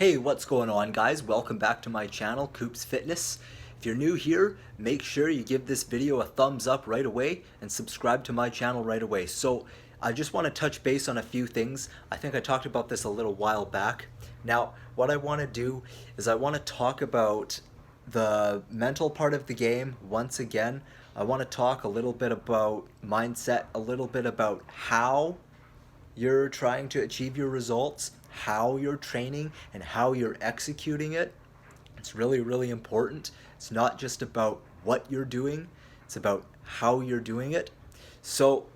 Hey, what's going on, guys? Welcome back to my channel, Coops Fitness. If you're new here, make sure you give this video a thumbs up right away and subscribe to my channel right away. So I just want to touch base on a few things. I think I talked about this a little while back. Now, what I want to do is I want to talk about the mental part of the game once again. I want to talk a little bit about mindset, a little bit about how you're trying to achieve your results, how you're training, and how you're executing it. It's really, really important. It's not just about what you're doing, it's about how you're doing it. So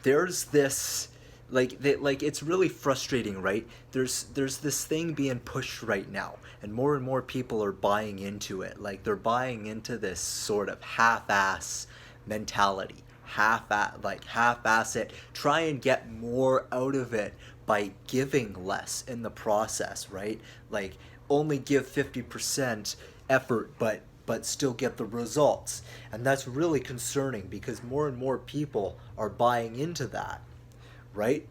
there's this like it's really frustrating, right? There's this thing being pushed right now, and more people are buying into it. Like, they're buying into this sort of half-ass mentality, half-ass it, try and get more out of it by giving less in the process, right? Like, only give 50% effort but still get the results. And that's really concerning because more and more people are buying into that, right?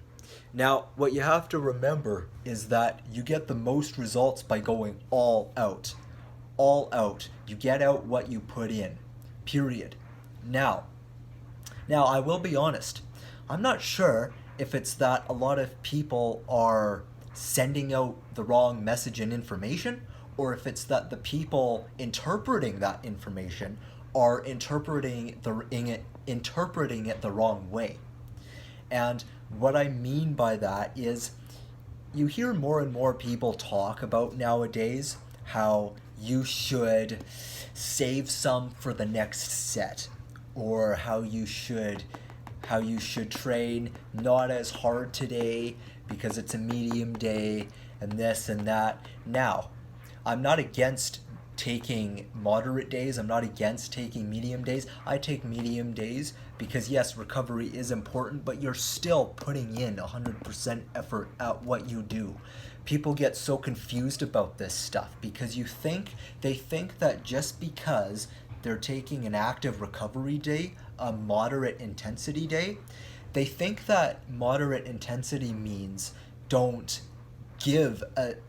Now, what you have to remember is that you get the most results by going all out. All out. You get out what you put in. Period. Now, I will be honest. I'm not sure if it's that a lot of people are sending out the wrong message and information, or if it's that the people interpreting that information are interpreting it the wrong way. And what I mean by that is, you hear more and more people talk about nowadays how you should save some for the next set, or how you should train not as hard today because it's a medium day, and this and that. Now, I'm not against taking moderate days. I'm not against taking medium days. I take medium days because, yes, recovery is important, but you're still putting in 100% effort at what you do. People get so confused about this stuff because they think that just because they're taking an active recovery day, a moderate intensity day, they think that moderate intensity means don't give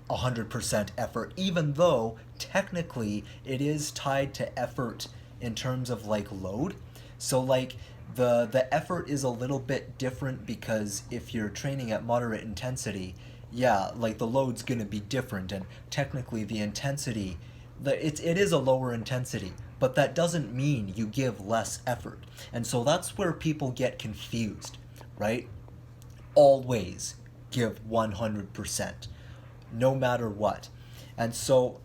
100% effort, even though technically it is tied to effort in terms of like load. So like the effort is a little bit different because if you're training at moderate intensity, yeah, like the load's gonna be different, and technically the intensity, it is a lower intensity, but that doesn't mean you give less effort. And so that's where people get confused, right? Always give 100%, no matter what. And so,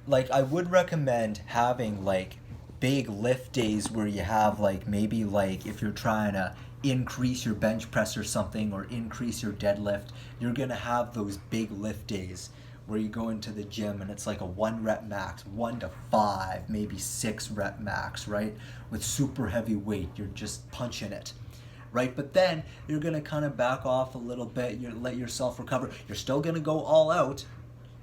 like, I would recommend having like big lift days where you have like, maybe like if you're trying to increase your bench press or something, or increase your deadlift, you're gonna have those big lift days where you go into the gym and it's like a 1 rep max, 1 to 5, maybe 6 rep max, right? With super heavy weight, you're just punching it, right? But then you're gonna kind of back off a little bit, you let yourself recover. You're still gonna go all out,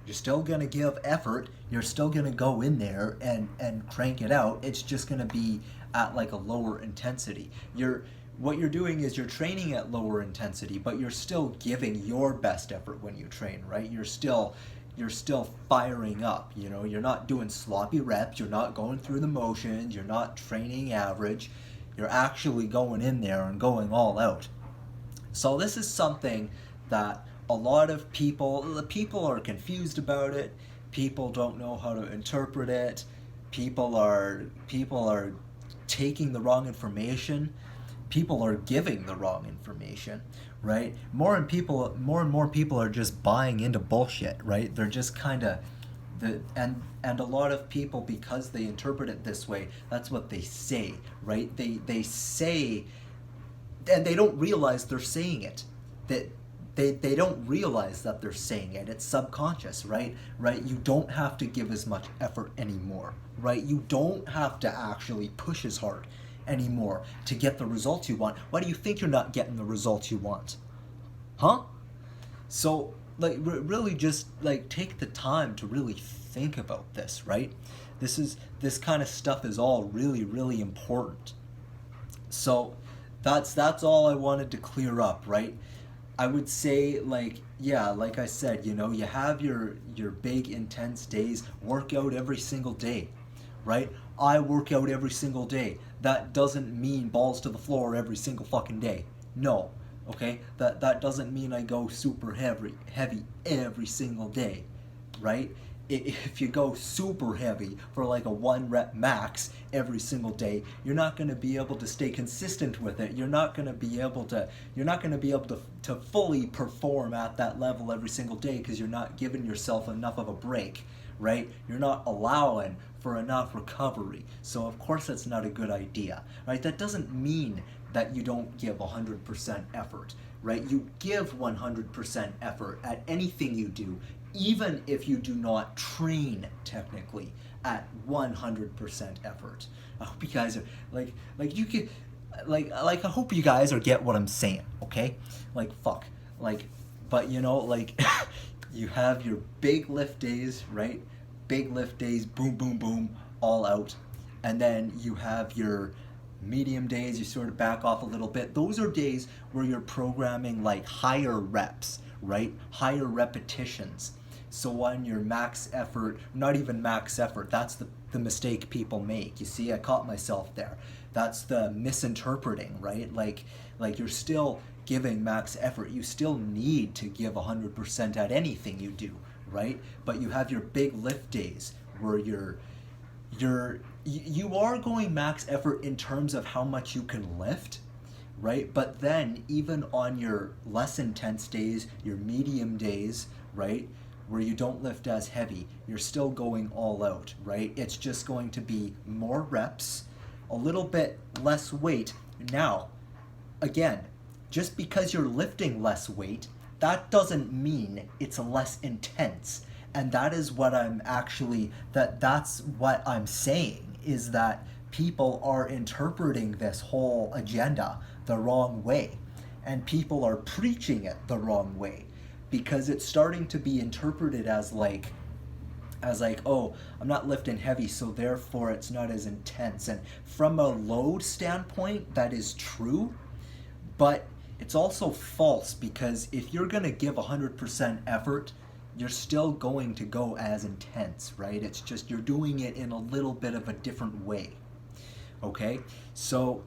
you're still gonna give effort, you're still gonna go in there and crank it out. It's just gonna be at like a lower intensity. What you're doing is you're training at lower intensity, but you're still giving your best effort when you train, right? You're still firing up, you know? You're not doing sloppy reps, you're not going through the motions, you're not training average. You're actually going in there and going all out. So this is something that a lot of people are confused about it. People don't know how to interpret it. People are taking the wrong information. People are giving the wrong information, right? More and more people are just buying into bullshit, right? They're just kind of and a lot of people, because they interpret it this way, that's what they say, right? They say, and they don't realize they're saying it. That they don't realize that they're saying it. It's subconscious, right? You don't have to give as much effort anymore, right? You don't have to actually push as hard anymore to get the results you want. Why do you think you're not getting the results you want? Huh? So, like, really just like take the time to really think about this, right? This kind of stuff is all really, really important. So that's all I wanted to clear up, right? I would say, like, yeah, like I said, you know, you have your big intense days, work out every single day, right? I work out every single day. That doesn't mean balls to the floor every single fucking day. No. Okay? That doesn't mean I go super heavy every single day, right? If you go super heavy for like a 1 rep max every single day, you're not going to be able to stay consistent with it. You're not going to be able to fully perform at that level every single day because you're not giving yourself enough of a break, right? You're not allowing for enough recovery. So of course that's not a good idea, right? That doesn't mean that you don't give 100% effort, right? You give 100% effort at anything you do, even if you do not train technically at 100% effort. I hope you guys are like you can like I hope you guys are get what I'm saying, okay? Like fuck. Like but you know like you have your big lift days, right? Big lift days, boom boom boom, all out. And then you have your medium days, you sort of back off a little bit. Those are days where you're programming like higher reps, right? Higher repetitions. So on your max effort, not even max effort, that's the mistake people make. You see, I caught myself there. That's the misinterpreting, right? Like you're still giving max effort. You still need to give 100% at anything you do, right? But you have your big lift days where you are going max effort in terms of how much you can lift, right? But then even on your less intense days, your medium days, right, where you don't lift as heavy, you're still going all out, right? It's just going to be more reps, a little bit less weight. Now, again, just because you're lifting less weight, that doesn't mean it's less intense. And that is what I'm actually that's what I'm saying, is that people are interpreting this whole agenda the wrong way, and people are preaching it the wrong way, because it's starting to be interpreted as like, oh, I'm not lifting heavy, so therefore it's not as intense. And from a load standpoint, that is true, but it's also false, because if you're going to give 100% effort, you're still going to go as intense, right? It's just you're doing it in a little bit of a different way. Okay? So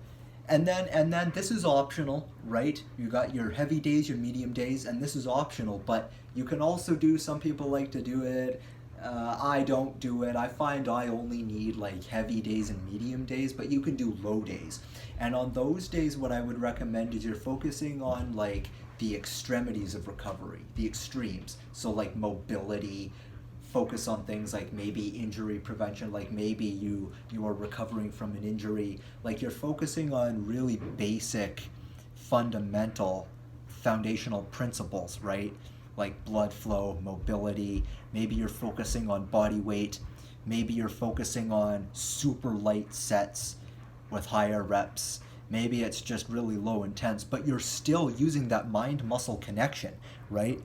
and then this is optional, right? You got your heavy days, your medium days, and this is optional, but you can also do, some people like to do it. I don't do it. I find I only need like heavy days and medium days, but you can do low days. And on those days, what I would recommend is you're focusing on like the extremities of recovery, the extremes. So like mobility, focus on things like maybe injury prevention, like maybe you are recovering from an injury, like you're focusing on really basic, fundamental, foundational principles, right? Like blood flow, mobility. Maybe you're focusing on body weight. Maybe you're focusing on super light sets with higher reps. Maybe it's just really low intense, but you're still using that mind-muscle connection, right?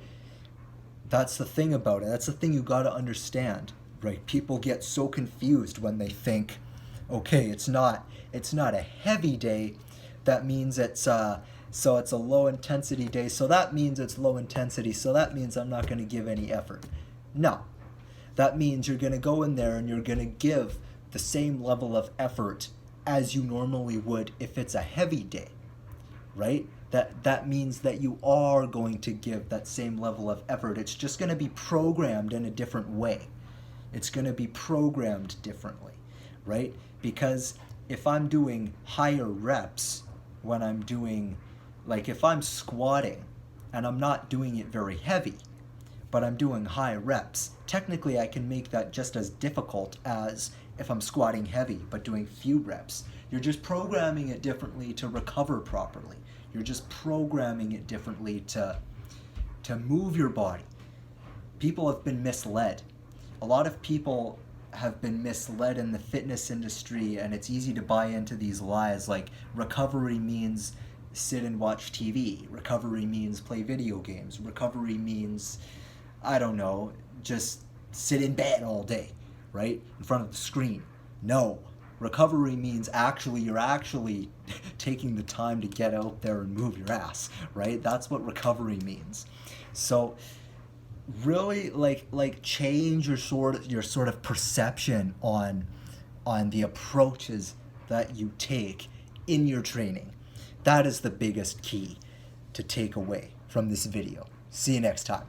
That's the thing about it. That's the thing you got to understand, right? People get so confused when they think, okay, it's not a heavy day. That means it's a low intensity day. So that means it's low intensity. So that means I'm not going to give any effort. No. That means you're going to go in there and you're going to give the same level of effort as you normally would if it's a heavy day, right? That means that you are going to give that same level of effort. It's just going to be programmed in a different way. It's going to be programmed differently, right? Because if I'm doing higher reps when I'm doing, like if I'm squatting and I'm not doing it very heavy, but I'm doing high reps, technically I can make that just as difficult as if I'm squatting heavy but doing few reps. You're just programming it differently to recover properly. You're just programming it differently to move your body. People have been misled. A lot of people have been misled in the fitness industry, and it's easy to buy into these lies like recovery means sit and watch TV. Recovery means play video games. Recovery means, I don't know, just sit in bed all day, right? In front of the screen. No. Recovery means actually you're actually taking the time to get out there and move your ass, right? That's what recovery means. So really change your sort of perception on the approaches that you take in your training. That is the biggest key to take away from this video. See you next time.